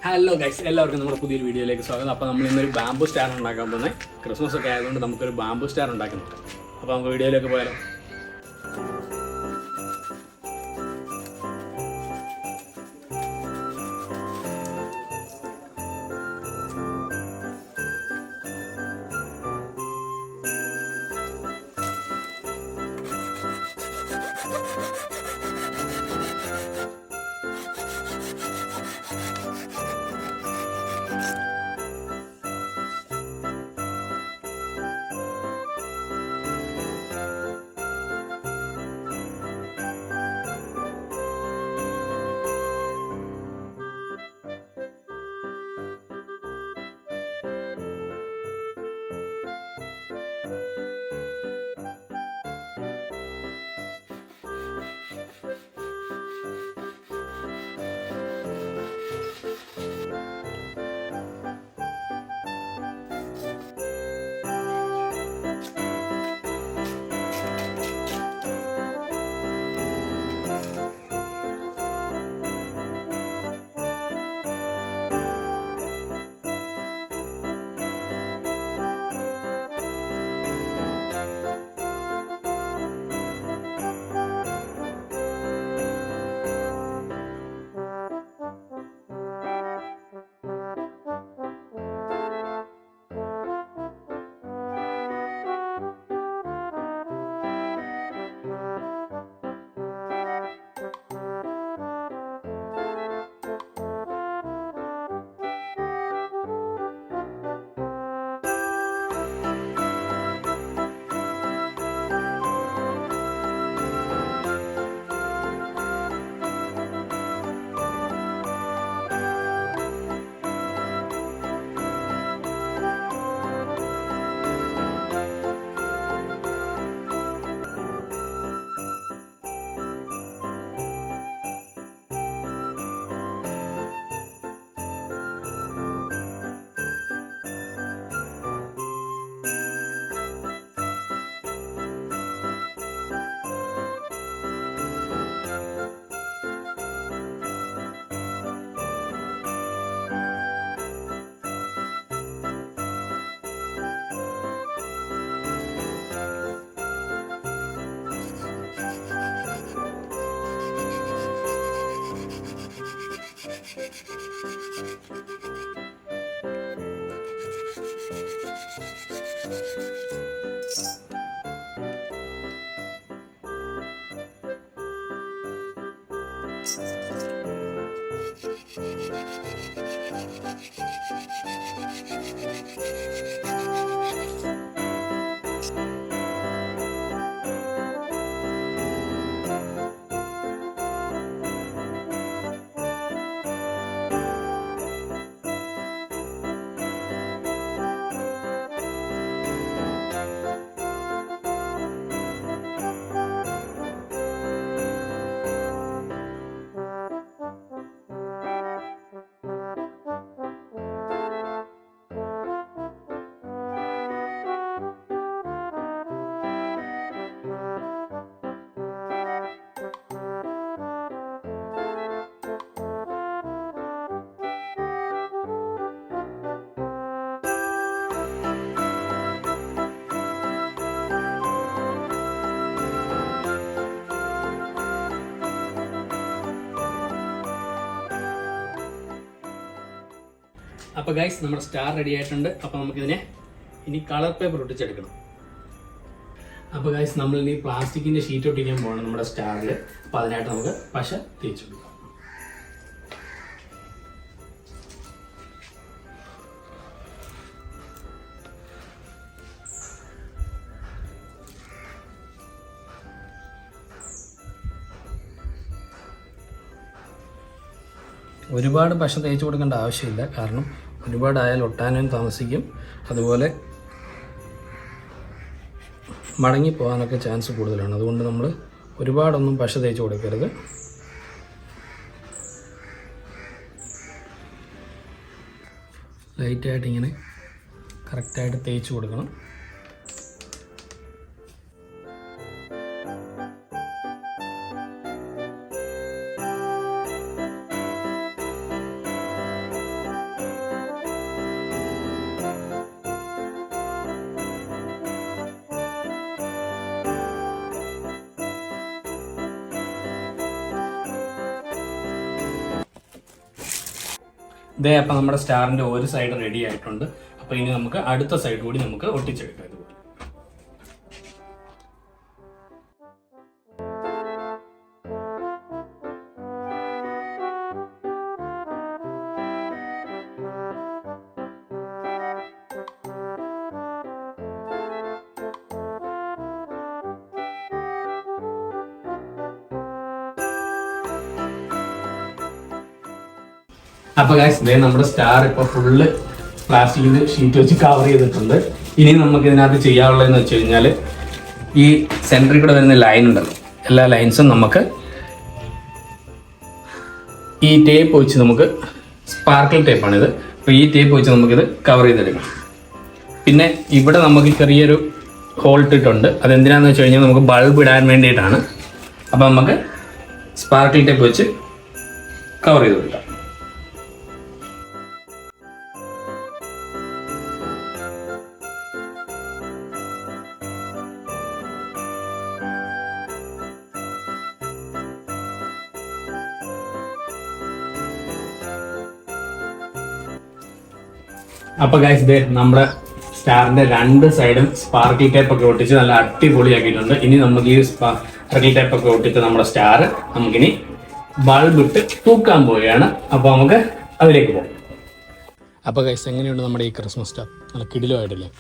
Hello guys, എല്ലാവർക്കും നമ്മുടെ പുതിയൊരു വീഡിയോയിലേക്ക് സ്വാഗതം. അപ്പോൾ നമ്മൾ ഇന്നൊരു ബാംബു സ്റ്റാർ ഉണ്ടാക്കാൻ പോകുന്നത് ക്രിസ്മസ് ഒക്കെ ആയതുകൊണ്ട് നമുക്കൊരു ബാംബു സ്റ്റാർ ഉണ്ടാക്കുന്നുണ്ട്. അപ്പോൾ നമുക്ക് വീഡിയോയിലേക്ക് പോയാലോ. അപ്പോൾ ഗൈസ്, നമ്മുടെ സ്റ്റാർ റെഡി ആയിട്ടുണ്ട്. അപ്പോൾ നമുക്കിതിനെ ഇനി കളർ പേപ്പർ ഒട്ടിച്ചെടുക്കണം. അപ്പോൾ ഗൈസ്, നമ്മൾ ഇനി പ്ലാസ്റ്റിക്കിൻ്റെ ഷീറ്റ് ഒട്ടിക്കാൻ പോകണം നമ്മുടെ സ്റ്റാറിൽ. അപ്പോൾ അതിനായിട്ട് നമുക്ക് പശ തേച്ച് കൊടുക്കാം. ഒരുപാട് പശ തേച്ച് കൊടുക്കേണ്ട ആവശ്യമില്ല, കാരണം ഒരുപാടായാൽ ഒട്ടാനും താമസിക്കും, അതുപോലെ മടങ്ങിപ്പോകാനൊക്കെ ചാൻസ് കൂടുതലാണ്. അതുകൊണ്ട് നമ്മൾ ഒരുപാടൊന്നും പശ തേച്ച് കൊടുക്കരുത്. ലൈറ്റായിട്ട് ഇങ്ങനെ കറക്റ്റായിട്ട് തേച്ച് കൊടുക്കണം. ഇതേ അപ്പം നമ്മുടെ സ്റ്റാറിൻ്റെ ഒരു സൈഡ് റെഡി ആയിട്ടുണ്ട്. അപ്പോൾ ഇനി നമുക്ക് അടുത്ത സൈഡ് കൂടി നമുക്ക് ഒട്ടിച്ചെടുക്കാം ഇതുപോലെ. അപ്പോൾ ഗൈസ് ഇതേ നമ്മുടെ സ്റ്റാർ ഇപ്പോൾ ഫുള്ള് പ്ലാസ്റ്റിക്കിൻ്റെ ഷീറ്റ് വെച്ച് കവർ ചെയ്തിട്ടുണ്ട്. ഇനി നമുക്ക് ഇതിനകത്ത് ചെയ്യാനുള്ളതെന്ന് വെച്ച് കഴിഞ്ഞാൽ ഈ സെൻറ്ററിൽ കൂടെ വരുന്ന ലൈൻ ഉണ്ടല്ലോ, എല്ലാ ലൈൻസും നമുക്ക് ഈ ടേപ്പ് വെച്ച് നമുക്ക് സ്പാർക്കിൾ ടേപ്പാണിത്. അപ്പോൾ ഈ ടേപ്പ് വെച്ച് നമുക്കിത് കവർ ചെയ്തെടുക്കാം. പിന്നെ ഇവിടെ നമുക്ക് ചെറിയൊരു ഹോൾ ഇട്ടിട്ടുണ്ട്. അതെന്തിനാന്ന് വെച്ച് കഴിഞ്ഞാൽ നമുക്ക് ബൾബ് ഇടാൻ വേണ്ടിയിട്ടാണ്. അപ്പോൾ നമുക്ക് സ്പാർക്കിൾ ടേപ്പ് വെച്ച് കവർ ചെയ്ത് കൊടുക്കാം. അപ്പോൾ ഗൈസ് ഇതേ നമ്മുടെ സ്റ്റാറിന്റെ 2 സൈഡും സ്പാർക്കിൾ ടേപ്പ് ഒക്കെ ഒട്ടിച്ച് നല്ല അടിപൊളിയാക്കിയിട്ടുണ്ട്. ഇനി നമുക്ക് ഈ സ്പാർക്കിൾ ടേപ്പ് ഒക്കെ ഒട്ടിച്ച് നമ്മുടെ സ്റ്റാർ നമുക്കിനി ബൾബ് ഇട്ട് തൂക്കാൻ പോവുകയാണ്. അപ്പോൾ നമുക്ക് അതിലേക്ക് പോകാം. അപ്പോൾ ഗൈസ് എങ്ങനെയുണ്ട് നമ്മുടെ ഈ ക്രിസ്മസ് സ്റ്റാർ? നല്ല കിടിലമായിട്ടില്ലേ?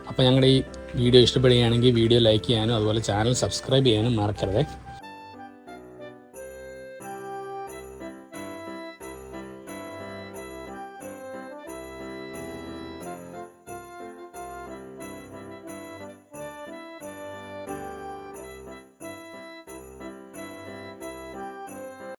അപ്പോൾ ഞങ്ങളുടെ ഈ വീഡിയോ ഇഷ്ടപ്പെടുകയാണെങ്കിൽ വീഡിയോ ലൈക്ക് ചെയ്യാനും അതുപോലെ ചാനൽ സബ്സ്ക്രൈബ് ചെയ്യാനും മറക്കരുത്.